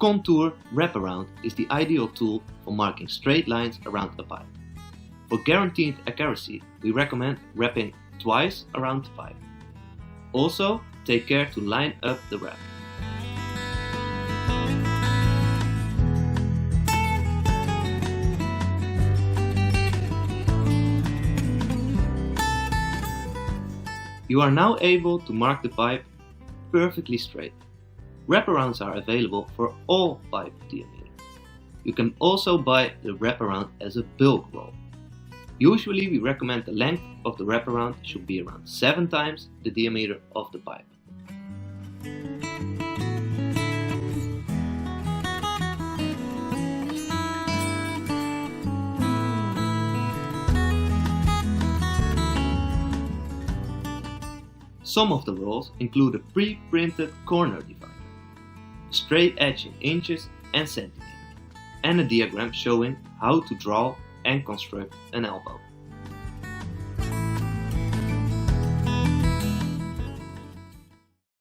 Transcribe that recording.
Contour Wraparound is the ideal tool for marking straight lines around a pipe. For guaranteed accuracy, we recommend wrapping twice around the pipe. Also, take care to line up the wrap. You are now able to mark the pipe perfectly straight. Wraparounds are available for all pipe diameters. You can also buy the wraparound as a bulk roll. Usually we recommend the length of the wraparound should be around 7 times the diameter of the pipe. Some of the rolls include a pre-printed corner divider, a straight edge in inches and centimeters, and a diagram showing how to draw and construct an elbow.